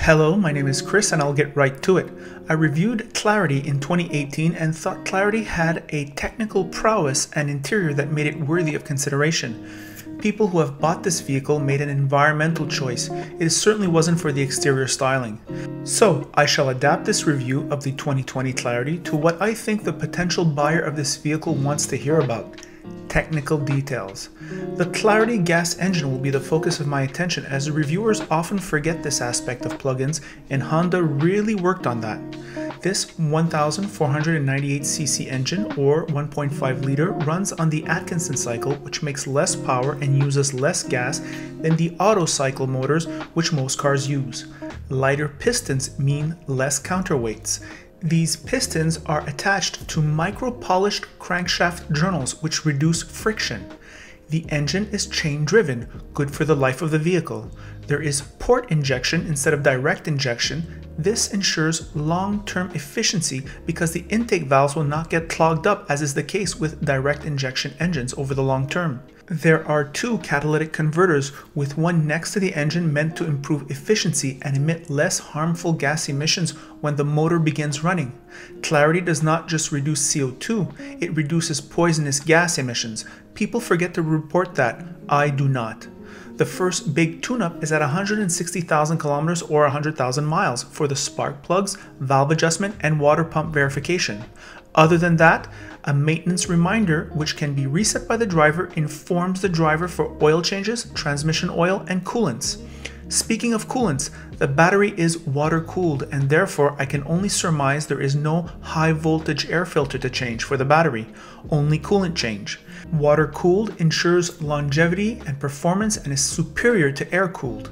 Hello, my name is Chris and I'll get right to it. I reviewed Clarity in 2018 and thought Clarity had a technical prowess and interior that made it worthy of consideration. People who have bought this vehicle made an environmental choice. It certainly wasn't for the exterior styling. So, I shall adapt this review of the 2020 Clarity to what I think the potential buyer of this vehicle wants to hear about. Technical details. The Clarity gas engine will be the focus of my attention, as reviewers often forget this aspect of plugins, and Honda really worked on that. This 1498cc engine, or 1.5 liter, runs on the Atkinson cycle, which makes less power and uses less gas than the Otto cycle motors which most cars use. Lighter pistons mean less counterweights. These pistons are attached to micro-polished crankshaft journals which reduce friction. The engine is chain-driven, good for the life of the vehicle. There is port injection instead of direct injection. This ensures long-term efficiency because the intake valves will not get clogged up, as is the case with direct injection engines over the long term. There are two catalytic converters, with one next to the engine meant to improve efficiency and emit less harmful gas emissions when the motor begins running. Clarity does not just reduce CO2, it reduces poisonous gas emissions. People forget to report that. I do not. The first big tune-up is at 160,000 kilometers or 100,000 miles for the spark plugs, valve adjustment, and water pump verification. Other than that, a maintenance reminder, which can be reset by the driver, informs the driver for oil changes, transmission oil, and coolants. Speaking of coolants, the battery is water-cooled, and therefore I can only surmise there is no high-voltage air filter to change for the battery, only coolant change. Water-cooled ensures longevity and performance and is superior to air-cooled.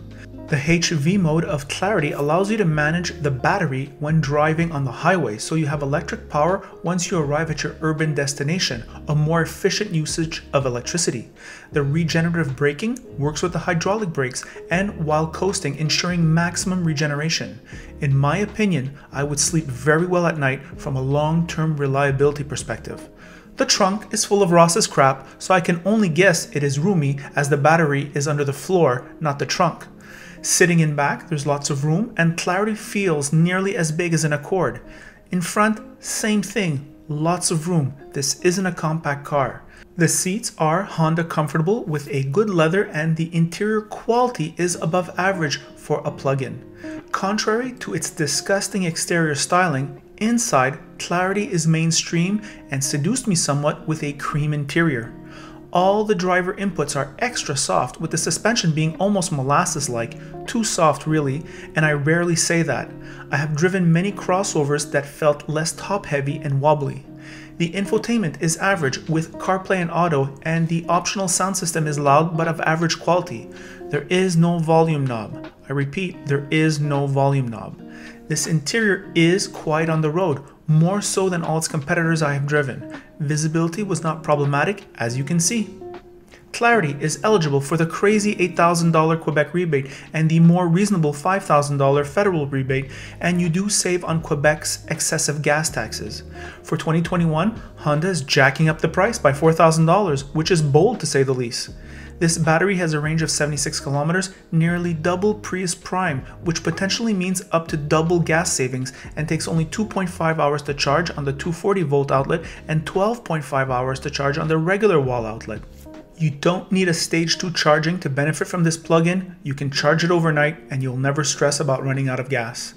The HV mode of Clarity allows you to manage the battery when driving on the highway, so you have electric power once you arrive at your urban destination, a more efficient usage of electricity. The regenerative braking works with the hydraulic brakes and while coasting, ensuring maximum regeneration. In my opinion, I would sleep very well at night from a long-term reliability perspective. The trunk is full of Ross's crap, so I can only guess it is roomy, as the battery is under the floor, not the trunk. Sitting in back, there's lots of room, and Clarity feels nearly as big as an Accord. In front, same thing, lots of room. This isn't a compact car. The seats are Honda comfortable with a good leather, and the interior quality is above average for a plug-in. Contrary to its disgusting exterior styling, inside, Clarity is mainstream and seduced me somewhat with a cream interior. All the driver inputs are extra soft, with the suspension being almost molasses-like, too soft really, and I rarely say that. I have driven many crossovers that felt less top-heavy and wobbly. The infotainment is average with CarPlay and Auto, and the optional sound system is loud but of average quality. There is no volume knob. I repeat, there is no volume knob. This interior is quiet on the road, more so than all its competitors I have driven. Visibility was not problematic, as you can see. Clarity is eligible for the crazy $8,000 Quebec rebate and the more reasonable $5,000 federal rebate, and you do save on Quebec's excessive gas taxes. For 2021, Honda is jacking up the price by $4,000, which is bold to say the least. This battery has a range of 76 kilometers, nearly double Prius Prime, which potentially means up to double gas savings, and takes only 2.5 hours to charge on the 240 volt outlet and 12.5 hours to charge on the regular wall outlet. You don't need a stage 2 charging to benefit from this plug-in. You can charge it overnight and you'll never stress about running out of gas.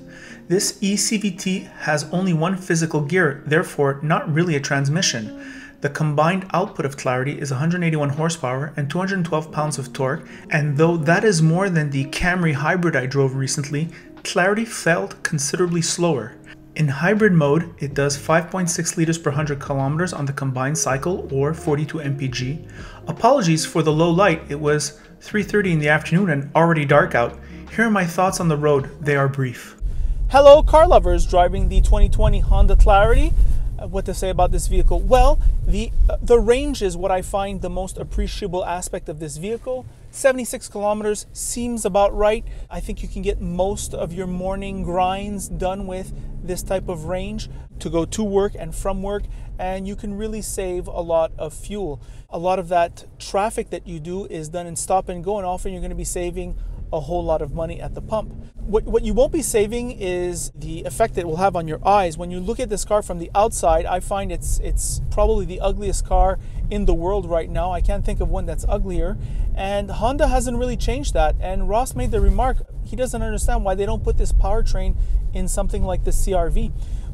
This eCVT has only one physical gear, therefore not really a transmission. The combined output of Clarity is 181 horsepower and 212 pounds of torque, and though that is more than the Camry hybrid I drove recently, Clarity felt considerably slower. In hybrid mode, it does 5.6 liters per 100 kilometers on the combined cycle, or 42 mpg. Apologies for the low light, it was 3:30 in the afternoon and already dark out. Here are my thoughts on the road, they are brief. Hello car lovers driving the 2020 Honda Clarity. What to say about this vehicle? Well, the range is what I find the most appreciable aspect of this vehicle. 76 kilometers seems about right. I think you can get most of your morning grinds done with this type of range to go to work and from work, and you can really save a lot of fuel. A lot of that traffic that you do is done in stop and go, and often you're going to be saving a whole lot of money at the pump. What you won't be saving is the effect it will have on your eyes. When you look at this car from the outside, I find it's probably the ugliest car in the world right now. I can't think of one that's uglier. And Honda hasn't really changed that. And Ross made the remark, he doesn't understand why they don't put this powertrain in something like the CR-V,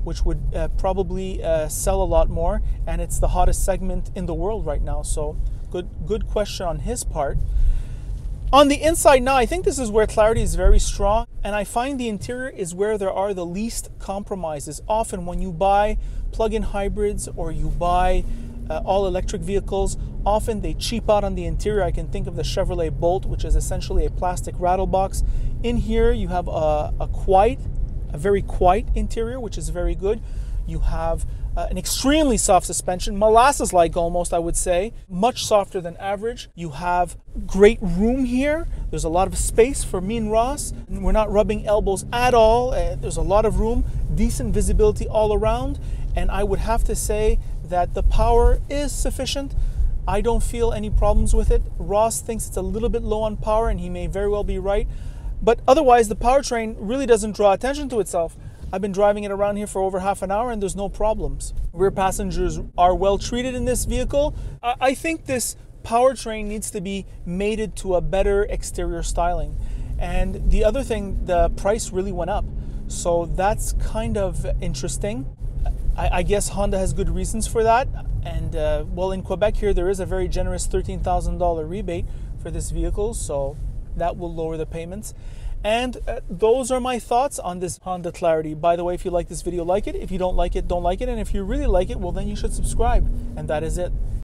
which would probably sell a lot more. And it's the hottest segment in the world right now. So good question on his part. On the inside now, I think this is where clarity is very strong, and I find the interior is where there are the least compromises. Often when you buy plug-in hybrids or you buy all-electric vehicles, often they cheap out on the interior. I can think of the Chevrolet Bolt, which is essentially a plastic rattle box. In here, you have a very quiet interior, which is very good. You have an extremely soft suspension, molasses-like almost, I would say, much softer than average. You have great room here. There's a lot of space for me and Ross. We're not rubbing elbows at all. There's a lot of room, decent visibility all around, and I would have to say that the power is sufficient. I don't feel any problems with it. Ross thinks it's a little bit low on power, and he may very well be right. But otherwise, the powertrain really doesn't draw attention to itself. I've been driving it around here for over half an hour and there's no problems. Rear passengers are well treated in this vehicle. I think this powertrain needs to be mated to a better exterior styling. And the other thing, the price really went up. So that's kind of interesting. I guess Honda has good reasons for that. And well, in Quebec here, there is a very generous $13,000 rebate for this vehicle. So that will lower the payments. And those are my thoughts on this Honda Clarity. By the way, if you like this video, like it. If you don't like it, don't like it. And if you really like it, well, then you should subscribe. And that is it.